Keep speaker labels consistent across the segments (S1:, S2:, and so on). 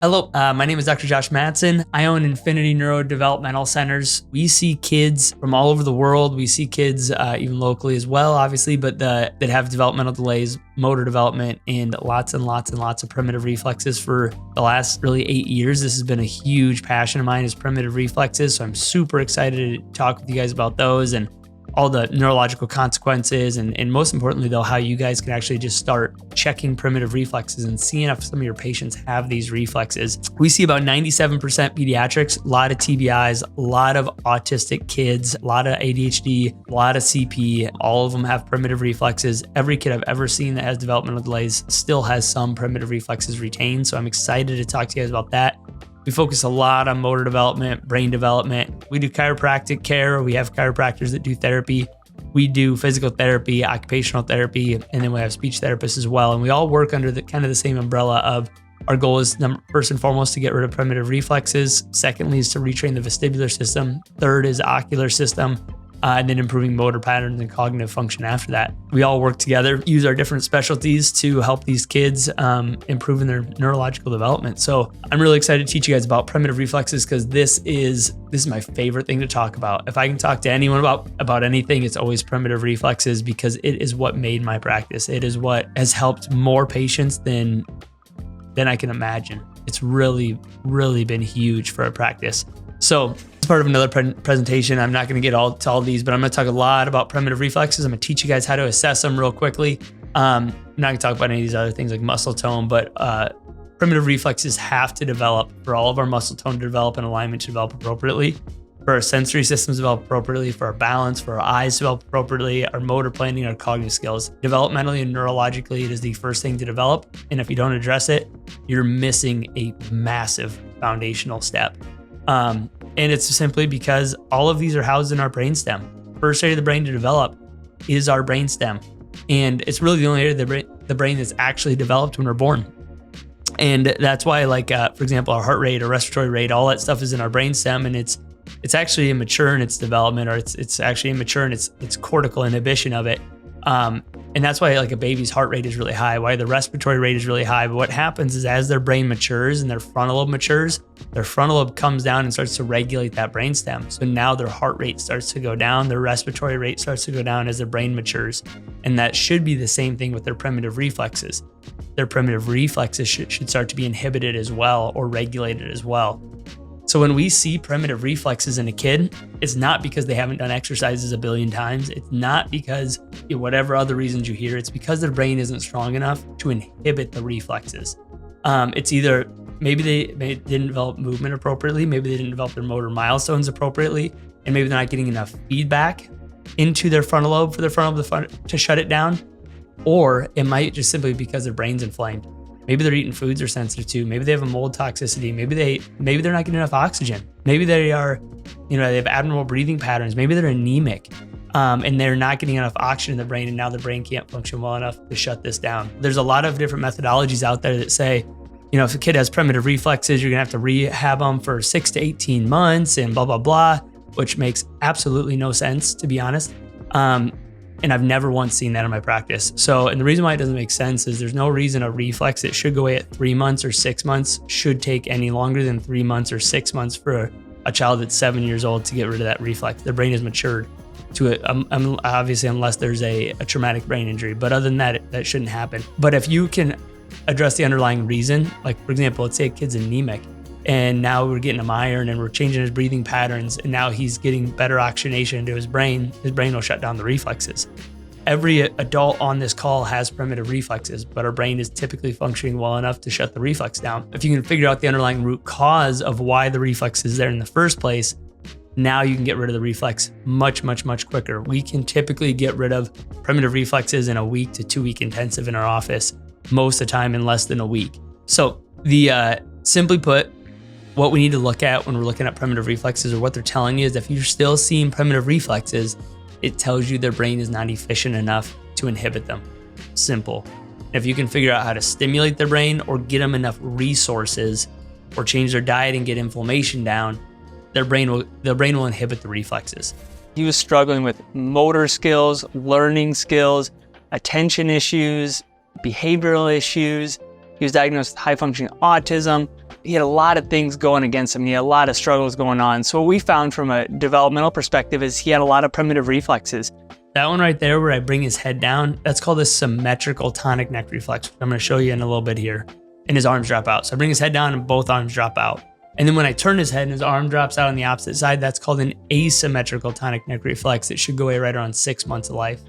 S1: Hello, my name is Dr. Josh Mattson. I own Infinity Neurodevelopmental Centers. We see kids from all over the world. We see kids even locally as well, obviously, but that have developmental delays, motor development, and lots of primitive reflexes for the last really 8 years. This has been a huge passion of mine is primitive reflexes. So I'm super excited to talk with you guys about those and all the neurological consequences, and most importantly though, how you guys can actually just start checking primitive reflexes and seeing if some of your patients have these reflexes. We see about 97% pediatrics, a lot of TBIs, a lot of autistic kids, a lot of ADHD, a lot of CP. All of them have primitive reflexes. Every kid I've ever seen that has developmental delays still has some primitive reflexes retained. So I'm excited to talk to you guys about that. We focus a lot on motor development, brain development. We do chiropractic care. We have chiropractors that do therapy. We do physical therapy, occupational therapy, and then we have speech therapists as well. And we all work under the kind of the same umbrella of our goal is first and foremost to get rid of primitive reflexes. Secondly is to retrain the vestibular system. Third is ocular system. And then improving motor patterns and cognitive function after that. We all work together, use our different specialties to help these kids improve in their neurological development. So I'm really excited to teach you guys about primitive reflexes because this is my favorite thing to talk about. If I can talk to anyone about anything, it's always primitive reflexes because it is what made my practice. It is what has helped more patients than I can imagine. It's really, really been huge for a practice. So as part of another presentation, I'm not going to get to all these, but I'm going to talk a lot about primitive reflexes. I'm going to teach you guys how to assess them real quickly. I'm not going to talk about any of these other things like muscle tone, but primitive reflexes have to develop for all of our muscle tone to develop and alignment to develop appropriately, for our sensory systems to develop appropriately, for our balance, for our eyes to develop appropriately, our motor planning, our cognitive skills. Developmentally and neurologically, it is the first thing to develop. And if you don't address it, you're missing a massive foundational step. And it's simply because all of these are housed in our brainstem. First area of the brain to develop is our brainstem. And it's really the only area of the brain that's actually developed when we're born. And that's why, for example, our heart rate, our respiratory rate, all that stuff is in our brainstem, and it's actually immature in its development, or it's actually immature in its cortical inhibition of it. And that's why a baby's heart rate is really high, why the respiratory rate is really high. But what happens is as their brain matures and their frontal lobe matures, their frontal lobe comes down and starts to regulate that brainstem. So now their heart rate starts to go down, their respiratory rate starts to go down as their brain matures. And that should be the same thing with their primitive reflexes. Their primitive reflexes should start to be inhibited as well or regulated as well. So when we see primitive reflexes in a kid, it's not because they haven't done exercises a billion times. It's not because whatever other reasons you hear, it's because their brain isn't strong enough to inhibit the reflexes. It's either maybe they didn't develop movement appropriately, maybe they didn't develop their motor milestones appropriately, and maybe they're not getting enough feedback into their frontal lobe for their frontal lobe to shut it down, or it might just simply be because their brain's inflamed. Maybe they're eating foods they're sensitive to. Maybe they have a mold toxicity. Maybe they're not getting enough oxygen. Maybe they are, they have abnormal breathing patterns. Maybe they're anemic, and they're not getting enough oxygen in the brain, and now the brain can't function well enough to shut this down. There's a lot of different methodologies out there that say, if a kid has primitive reflexes, you're gonna have to rehab them for 6 to 18 months and blah, blah, blah, which makes absolutely no sense, to be honest. And I've never once seen that in my practice. And the reason why it doesn't make sense is there's no reason a reflex that should go away at 3 months or 6 months should take any longer than 3 months or 6 months for a child that's 7 years old to get rid of that reflex. Their brain is matured to it, obviously, unless there's a traumatic brain injury. But other than that, that shouldn't happen. But if you can address the underlying reason, like for example, let's say a kid's anemic, and now we're getting him iron and we're changing his breathing patterns, and now he's getting better oxygenation into his brain will shut down the reflexes. Every adult on this call has primitive reflexes, but our brain is typically functioning well enough to shut the reflex down. If you can figure out the underlying root cause of why the reflex is there in the first place, now you can get rid of the reflex much, much, much quicker. We can typically get rid of primitive reflexes in a 1 to 2 week intensive in our office, most of the time in less than a week. So simply put, what we need to look at when we're looking at primitive reflexes, or what they're telling you, is if you're still seeing primitive reflexes, it tells you their brain is not efficient enough to inhibit them. Simple. If you can figure out how to stimulate their brain or get them enough resources or change their diet and get inflammation down, their brain will inhibit the reflexes.
S2: He was struggling with motor skills, learning skills, attention issues, behavioral issues. He was diagnosed with high functioning autism. he had a lot of things going against him. He had a lot of struggles going on. So what we found from a developmental perspective is he had a lot of primitive reflexes.
S1: That one right there where I bring his head down, that's called a symmetrical tonic neck reflex, which I'm going to show you in a little bit here. And his arms drop out. So I bring his head down and both arms drop out. And then when I turn his head and his arm drops out on the opposite side, that's called an asymmetrical tonic neck reflex. It should go away right around 6 months of life.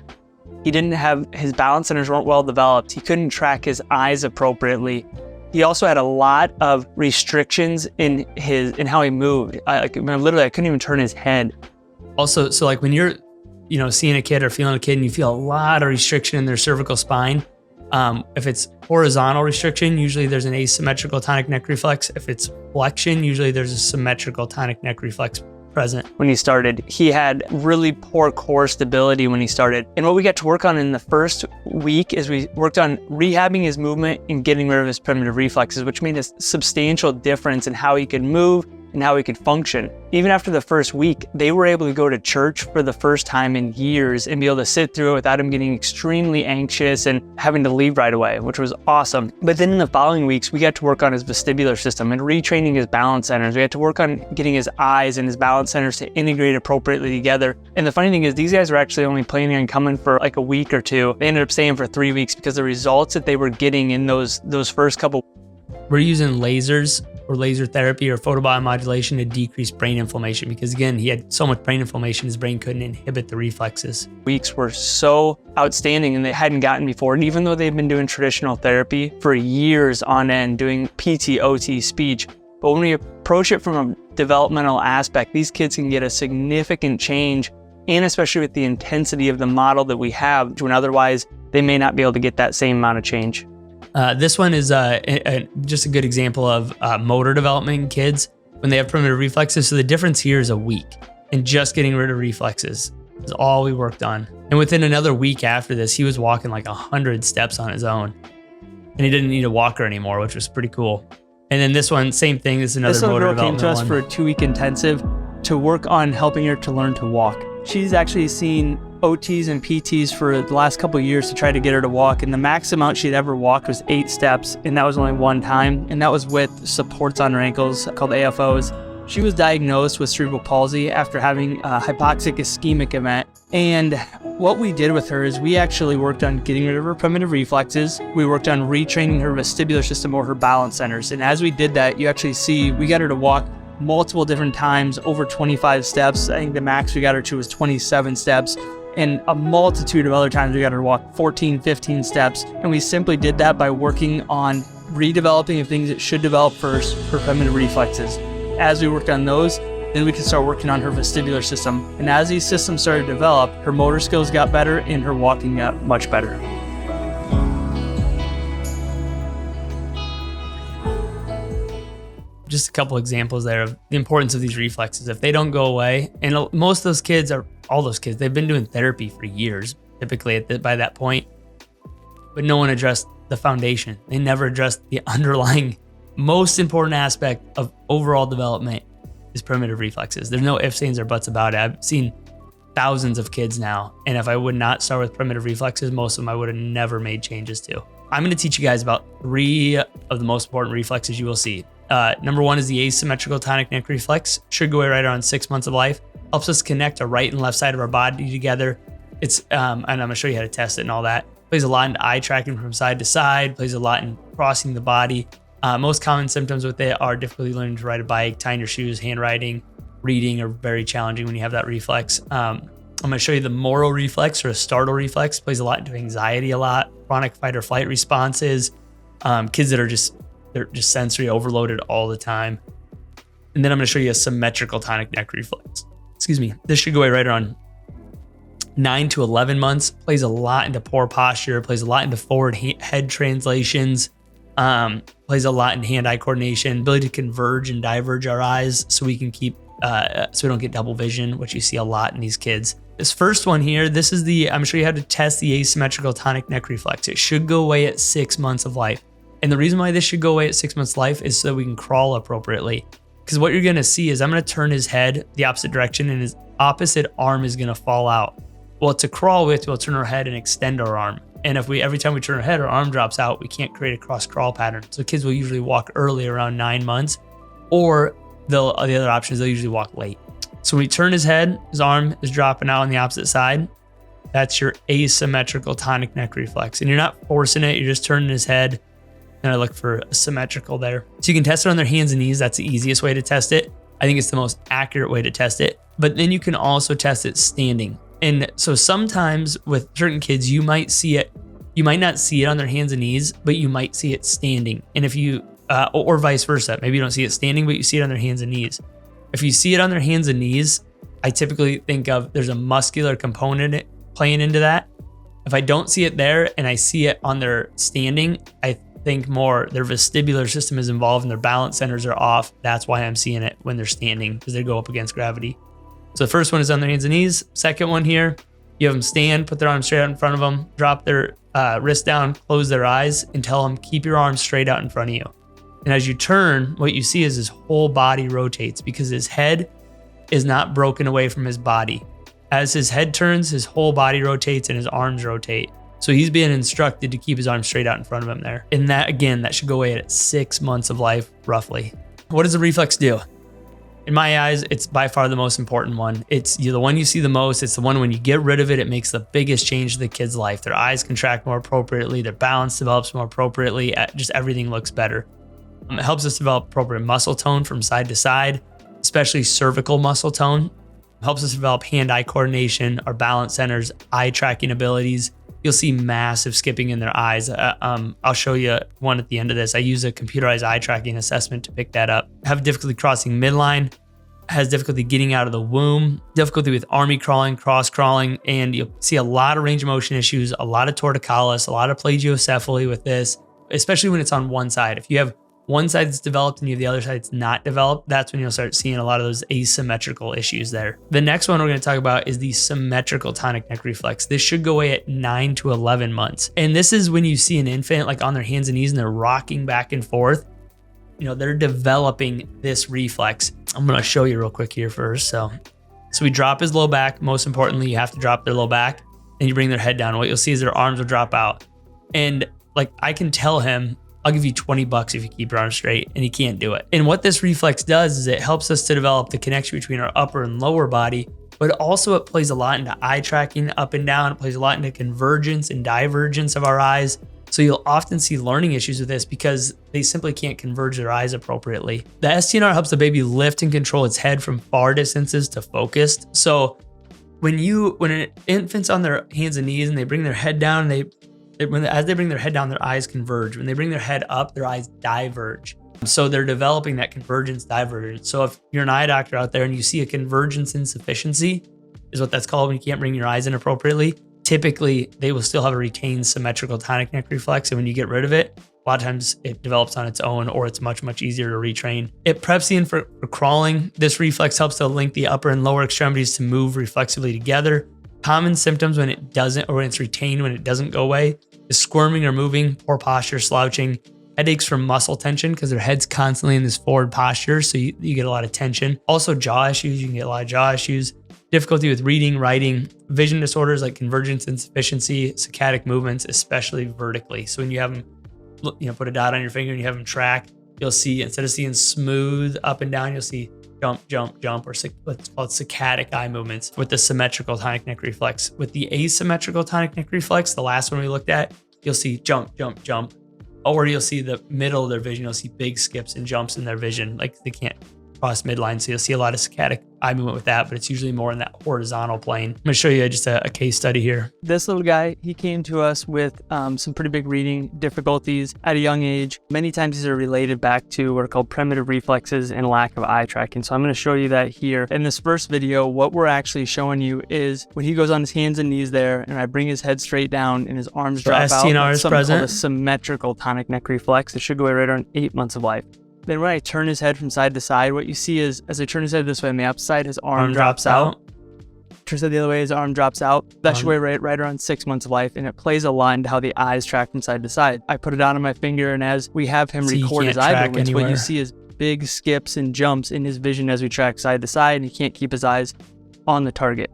S2: He didn't have, his balance centers weren't well developed. He couldn't track his eyes appropriately. He also had a lot of restrictions in how he moved. I couldn't even turn his head.
S1: Also, so like when you're, seeing a kid or feeling a kid and you feel a lot of restriction in their cervical spine, if it's horizontal restriction, usually there's an asymmetrical tonic neck reflex. If it's flexion, usually there's a symmetrical tonic neck reflex present.
S2: When he started, he had really poor core stability when he started. And what we got to work on in the first week is we worked on rehabbing his movement and getting rid of his primitive reflexes, which made a substantial difference in how he could move and how he could function. Even after the first week, they were able to go to church for the first time in years and be able to sit through it without him getting extremely anxious and having to leave right away, which was awesome. But then in the following weeks, we got to work on his vestibular system and retraining his balance centers. We had to work on getting his eyes and his balance centers to integrate appropriately together. And the funny thing is, these guys were actually only planning on coming for like a week or two. They ended up staying for 3 weeks because the results that they were getting in those first couple.
S1: We're using lasers or laser therapy or photobiomodulation to decrease brain inflammation because, again, he had so much brain inflammation, his brain couldn't inhibit the reflexes.
S2: Weeks were so outstanding and they hadn't gotten before. And even though they've been doing traditional therapy for years on end, doing PT, OT, speech, but when we approach it from a developmental aspect, these kids can get a significant change, and especially with the intensity of the model that we have, when otherwise they may not be able to get that same amount of change.
S1: This one is just a good example of motor development in kids when they have primitive reflexes. So the difference here is a week, and just getting rid of reflexes is all we worked on. And within another week after this, he was walking like 100 steps on his own, and he didn't need a walker anymore, which was pretty cool. And then this one, same thing. This is another motor development.
S2: This girl came to us for a 2-week intensive to work on helping her to learn to walk. She's actually seen OTs and PTs for the last couple of years to try to get her to walk, and the max amount she'd ever walked was 8 steps, and that was only one time, and that was with supports on her ankles called AFOs. She was diagnosed with cerebral palsy after having a hypoxic ischemic event, and what we did with her is we actually worked on getting rid of her primitive reflexes. We worked on retraining her vestibular system or her balance centers, and as we did that, you actually see we got her to walk multiple different times, over 25 steps. I think the max we got her to was 27 steps. And a multitude of other times we got her to walk 14, 15 steps. And we simply did that by working on redeveloping the things that should develop first, her primitive reflexes. As we worked on those, then we could start working on her vestibular system. And as these systems started to develop, her motor skills got better and her walking got much better.
S1: Just a couple examples there of the importance of these reflexes. If they don't go away, and most of those kids all those kids, they've been doing therapy for years, typically by that point, but no one addressed the foundation. They never addressed the underlying most important aspect of overall development is primitive reflexes. There's no ifs, ands, or buts about it. I've seen thousands of kids now, and if I would not start with primitive reflexes, most of them I would have never made changes to. I'm going to teach you guys about 3 of the most important reflexes you will see. Number 1 is the asymmetrical tonic neck reflex. Should go away right around 6 months of life. Helps us connect our right and left side of our body together. It's and I'm gonna show you how to test it and all that. Plays a lot in eye tracking from side to side. Plays a lot in crossing the body. Most common symptoms with it are difficulty learning to ride a bike, tying your shoes, handwriting, reading are very challenging when you have that reflex. I'm gonna show you the Moro reflex or a startle reflex. Plays a lot into anxiety, a lot chronic fight or flight responses. Kids that are they're just sensory overloaded all the time. And then I'm gonna show you a symmetrical tonic neck reflex. Excuse me. This should go away right around 9 to 11 months. Plays a lot into poor posture. Plays a lot into forward head translations. Plays a lot in hand-eye coordination. Ability to converge and diverge our eyes so we can keep, so we don't get double vision, which you see a lot in these kids. This first one here, I'm gonna show you how to test the asymmetrical tonic neck reflex. It should go away at 6 months of life. And the reason why this should go away at 6 months of life is so that we can crawl appropriately. Because what you're gonna see is I'm gonna turn his head the opposite direction and his opposite arm is gonna fall out. Well, to crawl with, we'll turn our head and extend our arm. And if every time we turn our head, our arm drops out, we can't create a cross crawl pattern. So kids will usually walk early around 9 months, or the other option is they'll usually walk late. So when we turn his head, his arm is dropping out on the opposite side. That's your asymmetrical tonic neck reflex. And you're not forcing it, you're just turning his head. And I look for a symmetrical there. So you can test it on their hands and knees. That's the easiest way to test it. I think it's the most accurate way to test it. But then you can also test it standing. And so sometimes with certain kids, you might see it. You might not see it on their hands and knees, but you might see it standing. And if you, or vice versa, maybe you don't see it standing, but you see it on their hands and knees. If you see it on their hands and knees, I typically think of there's a muscular component playing into that. If I don't see it there and I see it on their standing, I think more their vestibular system is involved and their balance centers are off. That's why I'm seeing it when they're standing, because they go up against gravity. So the first one is on their hands and knees. Second one here, you have them stand, put their arms straight out in front of them, drop their wrist down, close their eyes, and tell them, keep your arms straight out in front of you. And as you turn, what you see is his whole body rotates because his head is not broken away from his body. As his head turns, his whole body rotates and his arms rotate. So he's being instructed to keep his arms straight out in front of him there. And that, again, that should go away at 6 months of life, roughly. What does the reflex do? In my eyes, it's by far the most important one. It's the one you see the most. It's the one when you get rid of it, it makes the biggest change to the kid's life. Their eyes contract more appropriately. Their balance develops more appropriately. Just everything looks better. It helps us develop appropriate muscle tone from side to side, especially cervical muscle tone. It helps us develop hand-eye coordination, our balance centers, eye tracking abilities. You'll see massive skipping in their eyes. I'll show you one at the end of this. I use a computerized eye tracking assessment to pick that up. Have difficulty crossing midline, has difficulty getting out of the womb, difficulty with army crawling, cross crawling, and you'll see a lot of range of motion issues, a lot of torticollis, a lot of plagiocephaly with this, especially when it's on one side. If you have one side that's developed and you have the other side that's not developed, that's when you'll start seeing a lot of those asymmetrical issues there. The next one we're going to talk about is the symmetrical tonic neck reflex. This should go away at 9 to 11 months. And this is when you see an infant like on their hands and knees and they're rocking back and forth. They're developing this reflex. I'm going to show you real quick here first. So we drop his low back. Most importantly, you have to drop their low back and you bring their head down. What you'll see is their arms will drop out. And like I can tell him, I'll give you $20 if you keep your arms straight, and he can't do it. And what this reflex does is it helps us to develop the connection between our upper and lower body, but also it plays a lot into eye tracking up and down. It plays a lot into convergence and divergence of our eyes. So you'll often see learning issues with this because they simply can't converge their eyes appropriately. The STNR helps the baby lift and control its head from far distances to focused. So when an infant's on their hands and knees and they bring their head down, as they bring their head down, their eyes converge. When they bring their head up, their eyes diverge. So they're developing that convergence divergence. So if you're an eye doctor out there and you see a convergence insufficiency, is what that's called when you can't bring your eyes in appropriately, typically they will still have a retained symmetrical tonic neck reflex. And when you get rid of it, a lot of times it develops on its own, or it's much, much easier to retrain. It preps you for crawling. This reflex helps to link the upper and lower extremities to move reflexively together. Common symptoms when it doesn't, or when it's retained, when it doesn't go away, is squirming or moving, poor posture, slouching, headaches from muscle tension because their head's constantly in this forward posture. So you get a lot of tension. Also jaw issues, you can get a lot of jaw issues, difficulty with reading, writing, vision disorders like convergence insufficiency, saccadic movements, especially vertically. So when you have them, put a dot on your finger and you have them track, you'll see, instead of seeing smooth up and down, you'll see jump, jump, jump, or what's called saccadic eye movements with the symmetrical tonic neck reflex. With the asymmetrical tonic neck reflex, the last one we looked at, you'll see jump, jump, jump, or you'll see the middle of their vision. You'll see big skips and jumps in their vision, like they can't cross midline. So you'll see a lot of saccadic eye movement with that, but it's usually more in that horizontal plane. I'm gonna show you just a case study here.
S2: This little guy, he came to us with some pretty big reading difficulties at a young age. Many times these are related back to what are called primitive reflexes and lack of eye tracking. So I'm gonna show you that here. In this first video, what we're actually showing you is when he goes on his hands and knees there, and I bring his head straight down and his arms drop out.
S1: STNR is
S2: something
S1: present.
S2: called a symmetrical tonic neck reflex. It should go away right around 8 months of life. Then when I turn his head from side to side, what you see is as I turn his head this way on the upside, his arm drops out. Turn his head the other way, his arm drops out. That should go away right around 6 months of life, and it plays a line to how the eyes track from side to side. I put it on my finger, and as we have him record his eye movements, what you see is big skips and jumps in his vision as we track side to side, and he can't keep his eyes on the target.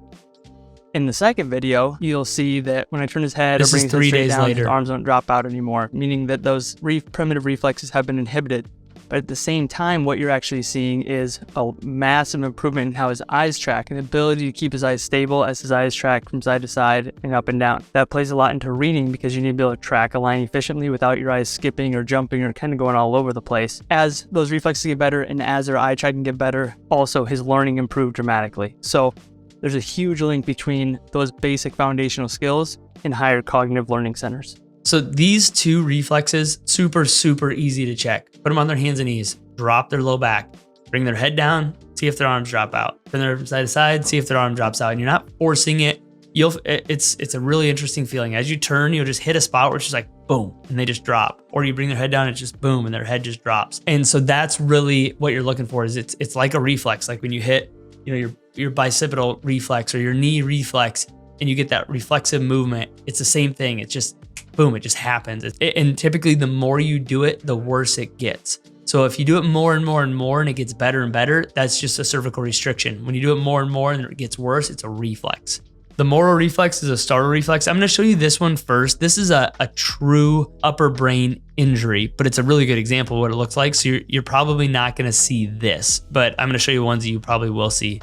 S2: In the second video, you'll see that when I turn his head
S1: This
S2: or bring
S1: is
S2: his head
S1: 3
S2: straight
S1: days
S2: down, his
S1: later.
S2: arms don't drop out anymore, meaning that those primitive reflexes have been inhibited. But at the same time, what you're actually seeing is a massive improvement in how his eyes track and the ability to keep his eyes stable as his eyes track from side to side and up and down. That plays a lot into reading because you need to be able to track a line efficiently without your eyes skipping or jumping or kind of going all over the place. As those reflexes get better and as their eye tracking get better, also his learning improved dramatically. So there's a huge link between those basic foundational skills and higher cognitive learning centers.
S1: So these two reflexes, super easy to check. Put them on their hands and knees, drop their low back, bring their head down, see if their arms drop out. Turn their side to side, see if their arm drops out. And you're not forcing it. It's a really interesting feeling. As you turn, you'll just hit a spot where it's just like boom, and they just drop. Or you bring their head down, it's just boom, and their head just drops. And so that's really what you're looking for. Is it's like a reflex, like when you hit, your bicipital reflex or your knee reflex, and you get that reflexive movement. It's the same thing. It's just boom, it just happens. And typically the more you do it, the worse it gets. So if you do it more and more and more and it gets better and better, that's just a cervical restriction. When you do it more and more and it gets worse, it's a reflex. The Moro reflex is a startle reflex. I'm going to show you this one first. This is a true upper brain injury, but it's a really good example of what it looks like. So you're probably not going to see this, but I'm going to show you ones that you probably will see.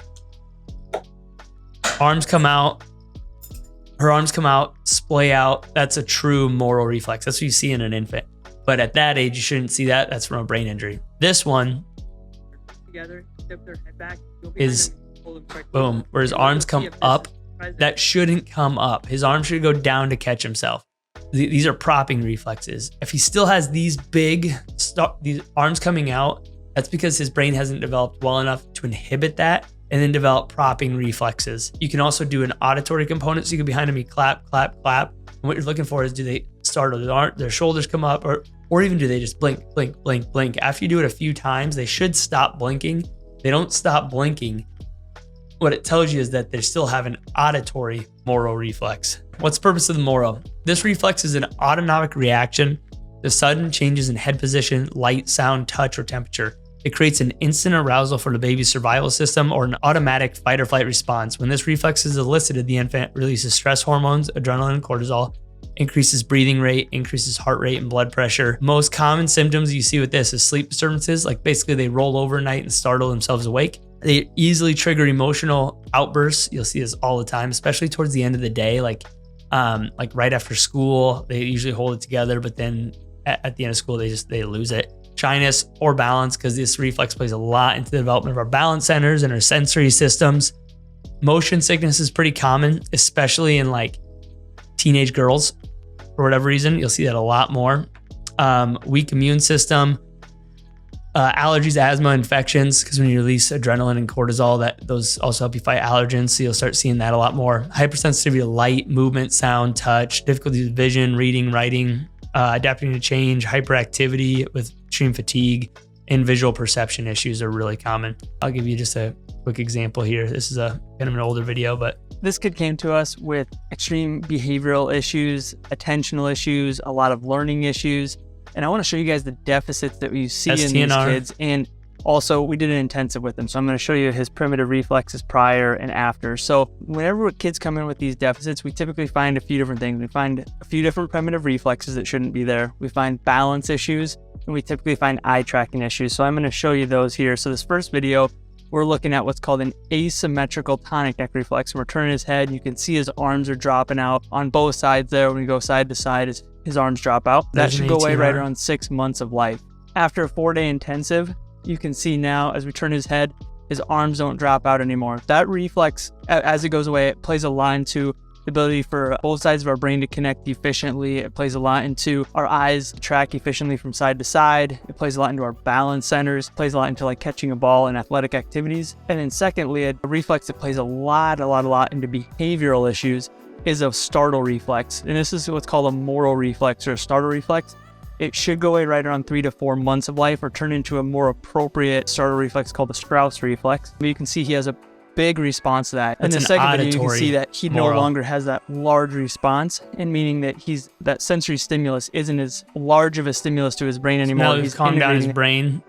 S1: Arms come out. Her arms come out, splay out. That's a true Moro reflex. That's what you see in an infant. But at that age, you shouldn't see that. That's from a brain injury. This one
S2: Together, tip their head back,
S1: is boom, where his arms come up. That shouldn't come up. His arms should go down to catch himself. These are propping reflexes. If he still has these these arms coming out, that's because his brain hasn't developed well enough to inhibit that and then develop propping reflexes. You can also do an auditory component. So you can behind him, clap, clap, clap. And what you're looking for is, do they startle, their shoulders come up, or even do they just blink, blink, blink, blink? After you do it a few times, they should stop blinking. They don't stop blinking. What it tells you is that they still have an auditory Moro reflex. What's the purpose of the Moro? This reflex is an autonomic reaction to sudden changes in head position, light, sound, touch, or temperature. It creates an instant arousal for the baby's survival system or an automatic fight or flight response. When this reflex is elicited, the infant releases stress hormones, adrenaline, and cortisol, increases breathing rate, increases heart rate and blood pressure. Most common symptoms you see with this is sleep disturbances, like basically they roll over at night and startle themselves awake. They easily trigger emotional outbursts. You'll see this all the time, especially towards the end of the day, like right after school. They usually hold it together, but then at the end of school, they lose it. Shyness or balance, because this reflex plays a lot into the development of our balance centers and our sensory systems. Motion sickness is pretty common, especially in like teenage girls. For whatever reason, you'll see that a lot more. Weak immune system, allergies, asthma, infections, because when you release adrenaline and cortisol, those also help you fight allergens. So you'll start seeing that a lot more. Hypersensitivity to light, movement, sound, touch, difficulties with vision, reading, writing, adapting to change, hyperactivity with extreme fatigue, and visual perception issues are really common. I'll give you just a quick example here. This is kind of an older video, but
S2: this kid came to us with extreme behavioral issues, attentional issues, a lot of learning issues. And I want to show you guys the deficits that we see in these kids. And also, we did an intensive with him. So I'm going to show you his primitive reflexes prior and after. So whenever kids come in with these deficits, we typically find a few different things. We find a few different primitive reflexes that shouldn't be there. We find balance issues, and we typically find eye tracking issues. So I'm going to show you those here. So this first video, we're looking at what's called an asymmetrical tonic neck reflex. We're turning his head. You can see his arms are dropping out on both sides there. When we go side to side, his arms drop out. That should go away right around 6 months of life. After a 4-day intensive, you can see now as we turn his head, his arms don't drop out anymore. That reflex, as it goes away, it plays a lot into the ability for both sides of our brain to connect efficiently. It plays a lot into our eyes to track efficiently from side to side. It plays a lot into our balance centers. It plays a lot into like catching a ball in athletic activities. And then secondly, a reflex that plays a lot into behavioral issues is a startle reflex. And this is what's called a Moro reflex or a startle reflex. It should go away right around 3 to 4 months of life or turn into a more appropriate startle reflex called the Strauss reflex. But you can see he has a big response to that. In the second video, you can see that he no longer has that large response, and meaning that that sensory stimulus isn't as large of a stimulus to his brain anymore.
S1: Now he's calmed down his brain.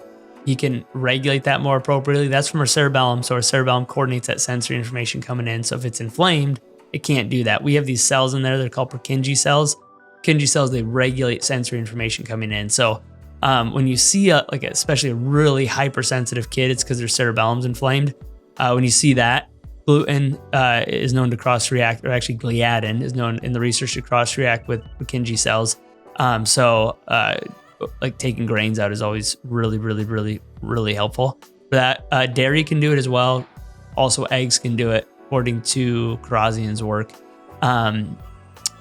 S1: He can regulate that more appropriately. That's from our cerebellum. So our cerebellum coordinates that sensory information coming in. So if it's inflamed, It can't do that. We have these cells in there. They're called Purkinje cells. Purkinje cells, they regulate sensory information coming in. So when you see especially a really hypersensitive kid, it's because their cerebellum's inflamed. When you see that, gluten is known to cross-react, or actually gliadin is known in the research to cross-react with Purkinje cells. Like taking grains out is always really, really, really, really helpful for that. Dairy can do it as well. Also, eggs can do it, according to Karazian's work.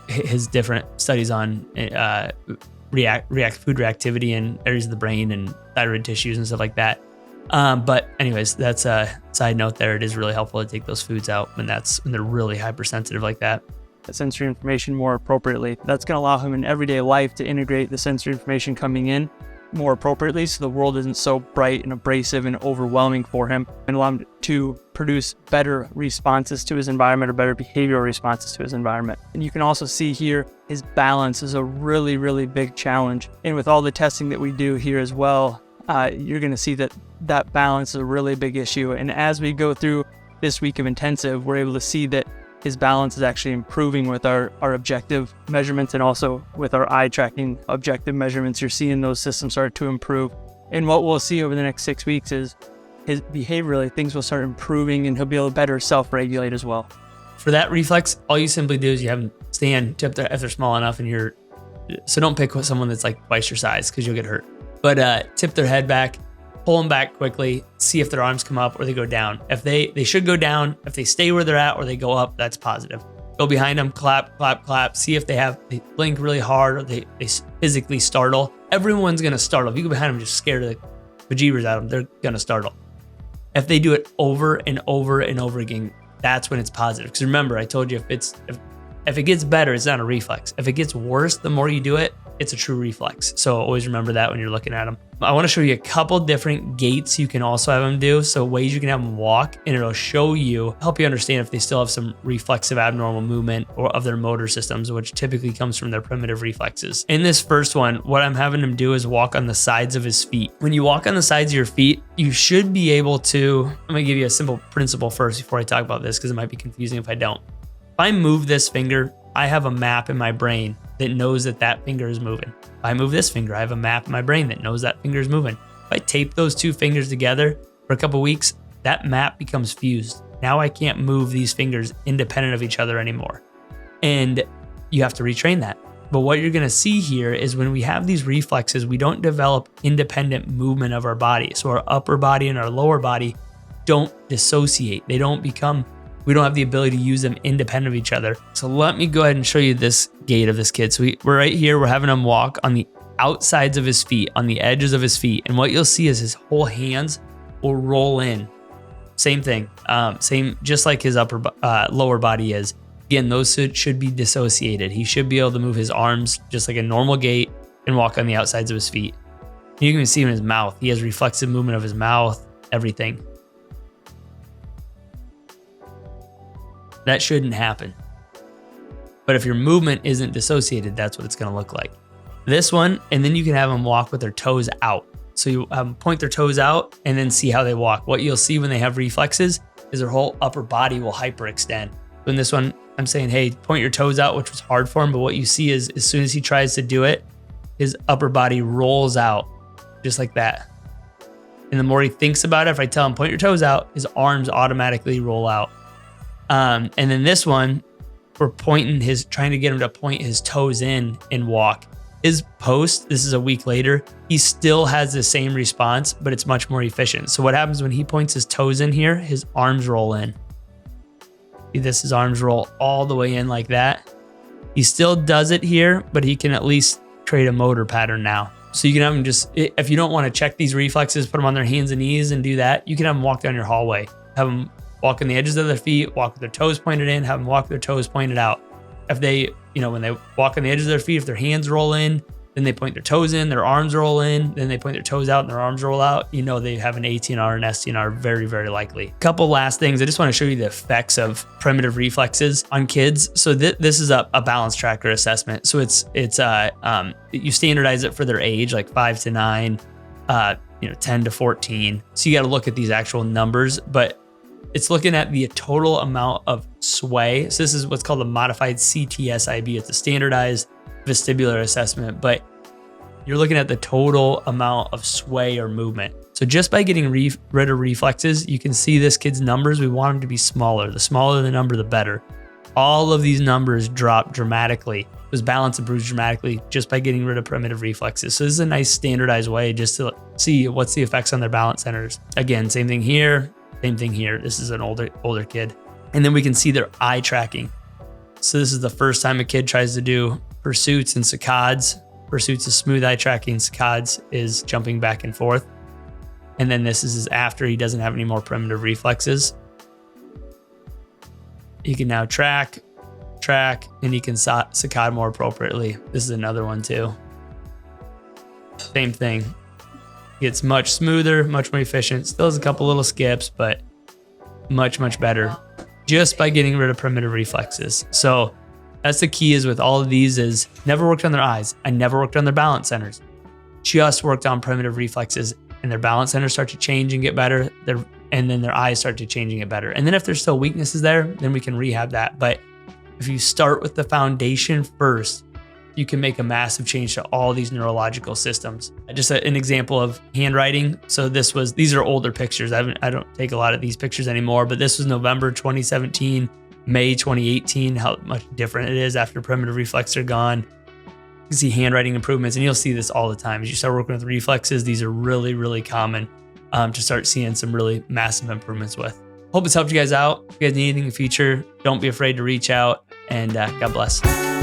S1: His different studies on food reactivity in areas of the brain and thyroid tissues and stuff like that. But anyways, that's a side note there. It is really helpful to take those foods out when they're really hypersensitive like that.
S2: Sensory information more appropriately. That's going to allow him in everyday life to integrate the sensory information coming in more appropriately, so the world isn't so bright and abrasive and overwhelming for him, and allow him to produce better responses to his environment, or better behavioral responses to his environment. And you can also see here his balance is a really, really big challenge. And with all the testing that we do here as well, you're going to see that balance is a really big issue. And as we go through this week of intensive, we're able to see that his balance is actually improving with our objective measurements, and also with our eye tracking objective measurements. You're seeing those systems start to improve. And what we'll see over the next 6 weeks is his behaviorally, things will start improving, and he'll be able to better self-regulate as well.
S1: For that reflex, all you simply do is you have them stand if they're small enough, and so don't pick with someone that's like twice your size because you'll get hurt. But tip their head back, pull them back quickly, see if their arms come up or they go down. If they should go down. If they stay where they're at or they go up, that's positive. Go behind them, clap, clap, clap. See if they blink really hard or they physically startle. Everyone's going to startle. If you go behind them just scared the bejeebers out of them, they're going to startle. If they do it over and over and over again, that's when it's positive. Because remember, I told you if it gets better, it's not a reflex. If it gets worse, the more you do it, it's a true reflex. So always remember that when you're looking at them. I want to show you a couple different gaits you can also have them do. So ways you can have them walk, and it'll help you understand if they still have some reflexive abnormal movement or of their motor systems, which typically comes from their primitive reflexes. In this first one, what I'm having him do is walk on the sides of his feet. When you walk on the sides of your feet, you should be able to, I'm going to give you a simple principle first before I talk about this, because it might be confusing if I don't. If I move this finger, I have a map in my brain that knows that finger is moving. If I move this finger, I have a map in my brain that knows that finger is moving. If I tape those two fingers together for a couple weeks, that map becomes fused. Now I can't move these fingers independent of each other anymore. And you have to retrain that. But what you're going to see here is when we have these reflexes, we don't develop independent movement of our body. So our upper body and our lower body don't dissociate. We don't have the ability to use them independent of each other. So let me go ahead and show you this gait of this kid. So we're right here. We're having him walk on the outsides of his feet, on the edges of his feet. And what you'll see is his whole hands will roll in. Same thing. Same, just like his lower body is. Again, those should be dissociated. He should be able to move his arms just like a normal gait and walk on the outsides of his feet. You can even see in his mouth. He has reflexive movement of his mouth, everything. That shouldn't happen. But if your movement isn't dissociated, that's what it's going to look like. This one, and then you can have them walk with their toes out. So you have them point their toes out and then see how they walk. What you'll see when they have reflexes is their whole upper body will hyperextend. So in this one, I'm saying, hey, point your toes out, which was hard for him. But what you see is as soon as he tries to do it, his upper body rolls out just like that. And the more he thinks about it, if I tell him point your toes out, his arms automatically roll out. And then this one, we're trying to get him to point his toes in and walk. His post, this is a week later, he still has the same response, but it's much more efficient. So what happens when he points his toes in here, his arms roll in. See this, his arms roll all the way in like that. He still does it here, but he can at least create a motor pattern now. So you can have him if you don't want to check these reflexes, put them on their hands and knees and do that, you can have them walk down your hallway. Have them walk on the edges of their feet, walk with their toes pointed in, have them walk with their toes pointed out. If they, when they walk on the edges of their feet, if their hands roll in, then they point their toes in, their arms roll in, then they point their toes out and their arms roll out, they have an ATNR and STNR very, very likely. Couple last things. I just want to show you the effects of primitive reflexes on kids. So this is a balance tracker assessment. So it's you standardize it for their age, like 5 to 9, 10 to 14. So you got to look at these actual numbers, but it's looking at the total amount of sway. So this is what's called a modified CTSIB. It's a standardized vestibular assessment, but you're looking at the total amount of sway or movement. So just by getting rid of reflexes, you can see this kid's numbers. We want them to be smaller. The smaller the number, the better. All of these numbers drop dramatically. His balance improves dramatically just by getting rid of primitive reflexes. So this is a nice standardized way just to see what's the effects on their balance centers. Again, same thing here, same thing here. This is an older kid. And then we can see their eye tracking. So this is the first time a kid tries to do pursuits and saccades. Pursuits is smooth eye tracking, saccades is jumping back and forth. And then this is after he doesn't have any more primitive reflexes. He can now track, and he can saccade more appropriately. This is another one too. Same thing. Gets much smoother, much more efficient. Still has a couple little skips, but much, much better just by getting rid of primitive reflexes. So that's the key is with all of these is never worked on their eyes. I never worked on their balance centers. Just worked on primitive reflexes, and their balance centers start to change and get better. And then their eyes start to change and get better. And then if there's still weaknesses there, then we can rehab that. But if you start with the foundation first, you can make a massive change to all these neurological systems. Just an example of handwriting. So these are older pictures. I don't take a lot of these pictures anymore, but this was November 2017, May 2018, how much different it is after primitive reflexes are gone. You can see handwriting improvements, and you'll see this all the time. As you start working with reflexes, these are really, really common to start seeing some really massive improvements with. Hope it's helped you guys out. If you guys need anything in the future, don't be afraid to reach out, and God bless.